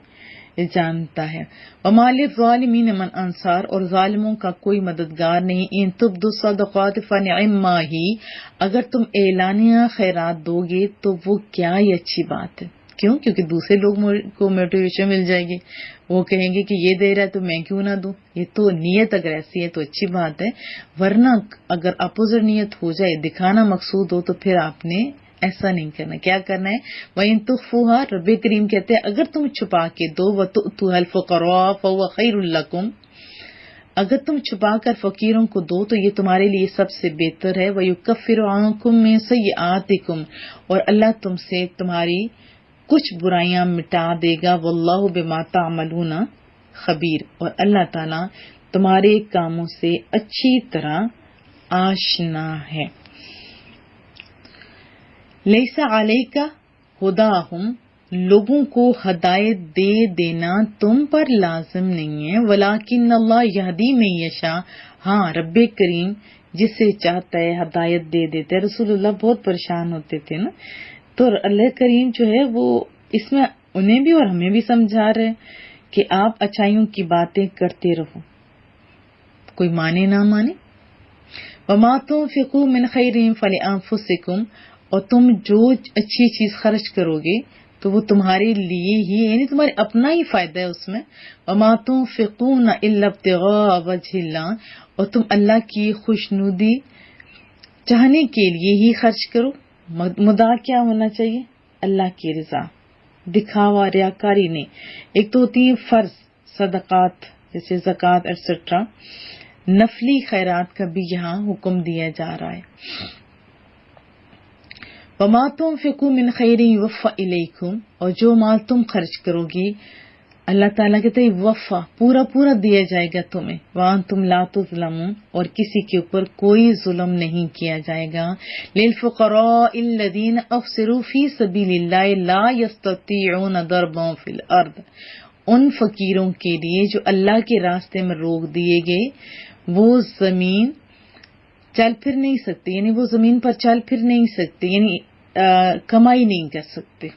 Speaker 1: جانتا ہے. وما للظالمین من انصار، اور ظالموں کا کوئی مددگار نہیں. ان تبدوا الصدقات فنعما ہی، اگر تم اعلانیہ خیرات دو گے تو وہ کیا ہی اچھی بات ہے. کیوں؟ کیونکہ دوسرے لوگ کو موٹیویشن مل جائے گی، وہ کہیں گے کہ یہ دے رہا ہے تو میں کیوں نہ دوں. یہ تو نیت اگر ایسی ہے تو اچھی بات ہے، ورنہ اگر اپوزٹ نیت ہو جائے، دکھانا مقصود ہو، تو پھر آپ نے ایسا نہیں کرنا. کیا کرنا ہے؟ وَإِن تُخْفُوهَا، رب کریم کہتے ہیں اگر تم چھپا کے دو، وَتُؤْتُوهَا الْفُقَرَاءَ فَهُوَ خَيْرٌ لَكُمْ، اگر تم چھپا کر فقیروں کو دو تو یہ تمہارے لیے سب سے بہتر ہے. وَيُكَفِّرُ عَنكُم مِّن سَيِّئَاتِكُمْ، اور اللہ تم سے تمہاری کچھ برائیاں مٹا دے گا. وَاللَّهُ بِمَا تَعْمَلُونَ خبیر، اور اللہ تعالیٰ تمہارے کاموں سے اچھی طرح آشنا ہے. لیس علیک ہداہم، لوگوں کو ہدایت دے دینا تم پر لازم نہیں ہے. ولیکن اللہ یہدی من یشاء، ہاں رب کریم جسے چاہتا ہے ہدایت دے دیتا ہے. رسول اللہ بہت پریشان ہوتے تھے نا، تو اللہ کریم جو ہے وہ اس میں انہیں بھی اور ہمیں بھی سمجھا رہے کہ آپ اچھائیوں کی باتیں کرتے رہو، کوئی مانے نہ مانے. وما تنفقوا من خیر فلانفسکم، اور تم جو اچھی چیز خرچ کرو گے تو وہ تمہارے لیے ہی، یعنی تمہارے اپنا ہی فائدہ ہے اس میں. وما تنفقون الا ابتغاء وجہ اللہ، اور تم اللہ کی خوشنودی چاہنے کے لیے ہی خرچ کرو. مدعا کیا ہونا چاہیے؟ اللہ کی رضا، دکھاوا ریاکاری نہیں. ایک تو ہوتی ہے فرض صدقات جیسے زکوٰۃ ایٹسٹرا، نفلی خیرات کا بھی یہاں حکم دیا جا رہا ہے. وما تنفقوا من خیر یوفى الیکم، اور جو مال تم خرچ کرو گی اللہ تعالیٰ کہتے ہیں وفا پورا پورا دیا جائے گا تمہیں، وانتم لا تظلمون، اور کسی کے اوپر کوئی ظلم نہیں کیا جائے گا. للفقراء الذین احصروا فی سبیل اللہ لا یستطیعون ضربا فی الارض، ان فقیروں کے لیے جو اللہ کے راستے میں روک دیے گئے، وہ زمین چل پھر نہیں سکتے، یعنی وہ زمین پر چل پھر نہیں سکتے، یعنی کمائی نہیں کر سکتے.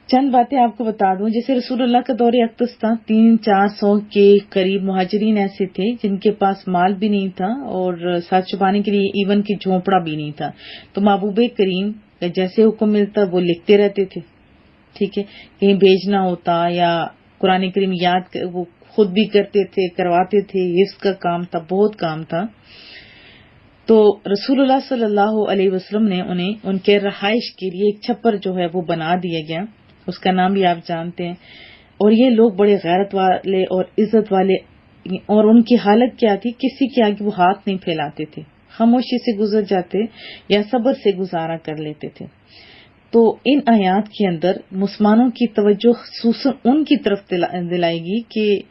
Speaker 1: چند باتیں آپ کو بتا دوں. جیسے رسول اللہ کا دور اقدس تھا، 300-400 کے قریب مہاجرین ایسے تھے جن کے پاس مال بھی نہیں تھا اور ساتھ چھپانے کے لیے ایون کی جھونپڑا بھی نہیں تھا. تو محبوب کریم کا جیسے حکم ملتا وہ لکھتے رہتے تھے، ٹھیک ہے، کہیں بھیجنا ہوتا یا قرآن کریم یاد وہ خود بھی کرتے تھے، کرواتے تھے، حفظ کا کام تھا، بہت کام تھا. تو رسول اللہ صلی اللہ علیہ وسلم نے انہیں ان کے رہائش کے لیے ایک چھپر جو ہے وہ بنا دیا گیا، اس کا نام بھی آپ جانتے ہیں. اور یہ لوگ بڑے غیرت والے اور عزت والے، اور ان کی حالت کیا تھی، کسی کے آگے وہ ہاتھ نہیں پھیلاتے تھے، خاموشی سے گزر جاتے یا صبر سے گزارا کر لیتے تھے. تو ان آیات کے اندر مسلمانوں کی توجہ خصوصاً ان کی طرف دلائے گی کہ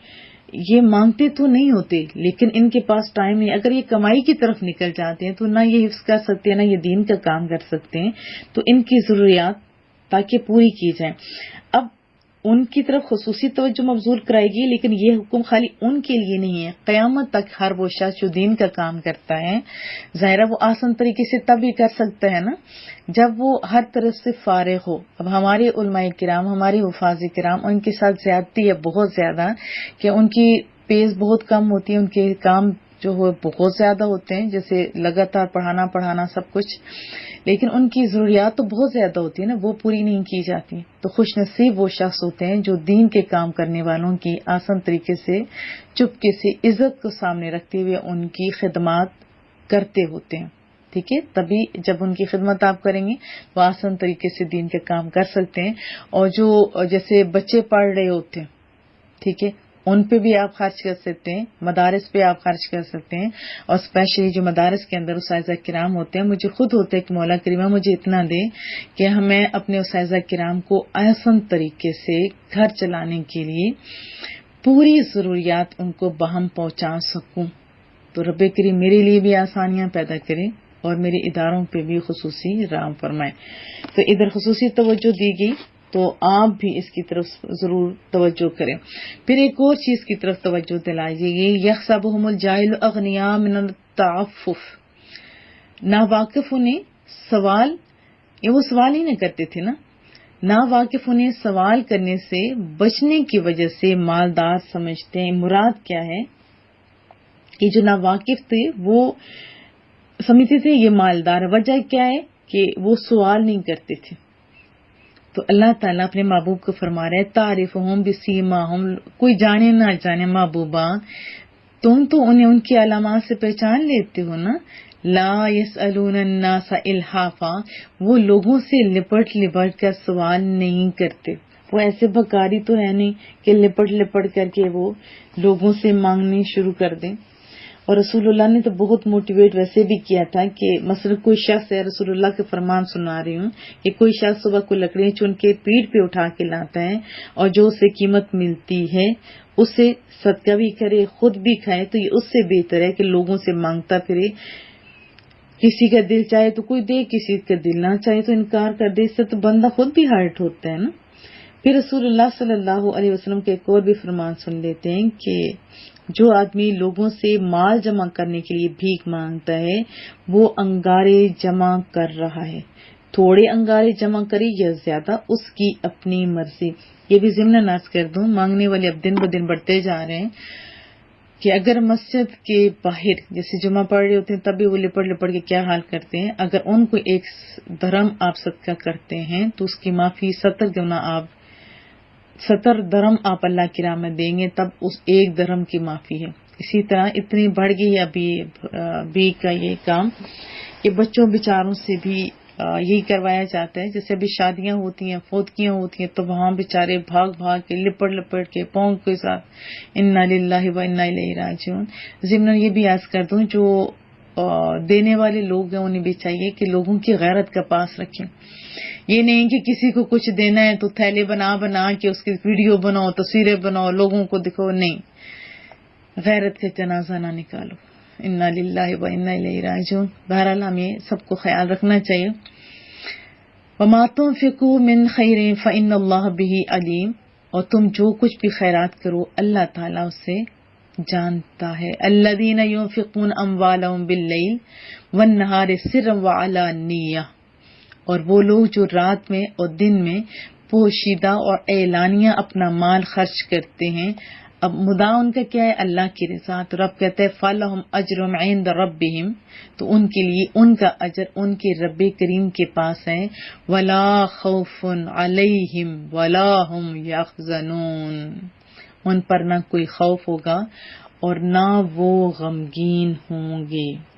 Speaker 1: یہ مانگتے تو نہیں ہوتے لیکن ان کے پاس ٹائم نہیں. اگر یہ کمائی کی طرف نکل جاتے ہیں تو نہ یہ حفظ کر سکتے ہیں نہ یہ دین کا کام کر سکتے ہیں. تو ان کی ضروریات تاکہ پوری کی جائیں. اب ان کی طرف خصوصی توجہ مبذول کرائے گی، لیکن یہ حکم خالی ان کے لیے نہیں ہے، قیامت تک ہر وہ شخص جو دین کا کام کرتا ہے، ظاہرہ وہ آسان طریقے سے تب ہی کر سکتا ہے نا جب وہ ہر طرف سے فارغ ہو. اب ہمارے علماء کرام، ہمارے حفاظ کرام، ان کے ساتھ زیادتی ہے بہت زیادہ کہ ان کی پیس بہت کم ہوتی ہے، ان کے کام جو ہے بہت زیادہ ہوتے ہیں، جیسے لگاتار پڑھانا سب کچھ، لیکن ان کی ضروریات تو بہت زیادہ ہوتی ہیں نا، وہ پوری نہیں کی جاتی. تو خوش نصیب وہ شخص ہوتے ہیں جو دین کے کام کرنے والوں کی آسان طریقے سے چپکے سے عزت کو سامنے رکھتے ہوئے ان کی خدمات کرتے ہوتے ہیں. ٹھیک ہے، تبھی جب ان کی خدمت آپ کریں گے وہ آسان طریقے سے دین کا کام کر سکتے ہیں. اور جو جیسے بچے پڑھ رہے ہوتے ہیں، ٹھیک ہے، ان پہ بھی آپ خرچ کر سکتے ہیں، مدارس پہ آپ خرچ کر سکتے ہیں. اور اسپیشلی جو مدارس کے اندر اساتذہ کرام ہوتے ہیں، مجھے خود ہوتا ہے کہ مولا کریمہ مجھے اتنا دے کہ میں اپنے اساتذہ کرام کو آسان طریقے سے گھر چلانے کے لیے پوری ضروریات ان کو بہم پہنچا سکوں. تو رب کریم میرے لیے بھی آسانیاں پیدا کرے اور میرے اداروں پہ بھی خصوصی رحم فرمائے. تو ادھر خصوصی توجہ دی گئی تو آپ بھی اس کی طرف ضرور توجہ کریں. پھر ایک اور چیز کی طرف توجہ دلائیے گی، یحسبهم الجاہل اغنیاء من التعفف. ناواقف انہیں سوال، یہ وہ سوال ہی نہ کرتے تھے نا، ناواقف انہیں سوال کرنے سے بچنے کی وجہ سے مالدار سمجھتے ہیں. مراد کیا ہے کہ جو ناواقف تھے وہ سمجھتے تھے یہ مالدار ہے. وجہ کیا ہے کہ وہ سوال نہیں کرتے تھے. تو اللہ تعالیٰ اپنے محبوب کو فرما رہے ہیں تعریفہم بسیماہم، کوئی جانے نہ جانے محبوبہ تم تو انہیں ان کی علامات سے پہچان لیتے ہو نا. لا یسألون الناس الحافا، وہ لوگوں سے لپٹ کر سوال نہیں کرتے. وہ ایسے بھکاری تو ہے نہیں کہ لپٹ کر کے وہ لوگوں سے مانگنے شروع کر دیں. اور رسول اللہ نے تو بہت موٹیویٹ ویسے بھی کیا تھا کہ مثلا کوئی شخص ہے، رسول اللہ کے فرمان سنا رہی ہوں کہ کوئی شخص صبح کو لکڑیاں چن کے پیٹ پہ اٹھا کے لاتا ہے اور جو اسے قیمت ملتی ہے اسے صدقہ بھی کرے خود بھی کھائے، تو یہ اس سے بہتر ہے کہ لوگوں سے مانگتا پھرے. کسی کا دل چاہے تو کوئی دے، کسی کا دل نہ چاہے تو انکار کر دے. اس سے تو بندہ خود بھی ہرٹ ہوتا ہے نا. پھر رسول اللہ صلی اللہ علیہ وسلم کے ایک اور بھی فرمان سن لیتے ہیں کہ جو آدمی لوگوں سے مال جمع کرنے کے لیے بھیک مانگتا ہے وہ انگارے جمع کر رہا ہے. تھوڑے انگارے جمع کرے یا زیادہ اس کی اپنی مرضی. یہ بھی ضمن عرض کر دوں، مانگنے والے اب دن بدن بڑھتے جا رہے ہیں کہ اگر مسجد کے باہر جیسے جمعہ پڑھ رہے ہوتے ہیں تب بھی وہ لپٹ کے کیا حال کرتے ہیں. اگر ان کو 1 درہم آپ صدقہ کرتے ہیں تو اس کی معافی 70 درہم آپ اللہ کی راہ میں دیں گے، تب اس 1 درہم کی معافی ہے. اسی طرح اتنی بڑھ گئی ابھی کا یہ کام کہ بچوں بیچاروں سے بھی یہی کروایا جاتا ہے. جیسے ابھی شادیاں ہوتی ہیں، فوتگیاں ہوتی ہیں تو وہاں بیچارے بھاگ کے لپٹ کے پاؤں کے ساتھ انا للہ و انا الیہ راجعون. ضمن یہ بھی عرض کر دوں جو دینے والے لوگ ہیں انہیں بھی چاہیے کہ لوگوں کی غیرت کا پاس رکھیں. یہ نہیں کہ کسی کو کچھ دینا ہے تو تھیلے بنا بنا کے اس کی ویڈیو بناؤ، تصویریں بناؤ، لوگوں کو دکھاؤ. نہیں، غیرت سے جنازہ نہ نکالو. انا للہ و انا الیہ راجعون. بہرحال ہمیں سب کو خیال رکھنا چاہیے. وما تنفقوا من خیر فإن اللہ بہ علیم. اور تم جو کچھ بھی خیرات کرو اللہ تعالیٰ اسے جانتا ہے. الذین ينفقون اموالهم باللیل والنہار سرا وعلانیہ. اور وہ لوگ جو رات میں اور دن میں پوشیدہ اور اعلانیہ اپنا مال خرچ کرتے ہیں. اب مدعا ان کا کیا ہے؟ اللہ کی رضا. تو رب کہتے ہیں فَلَهُمْ أَجْرٌ عِندَ رَبِّهِمْ. تو ان کے لیے ان کا اجر ان کے رب کریم کے پاس ہے. وَلَا خَوْفٌ عَلَيْهِمْ وَلَا هُمْ يَحْزَنُونَ. ان پر نہ کوئی خوف ہوگا اور نہ وہ غمگین ہوں گے.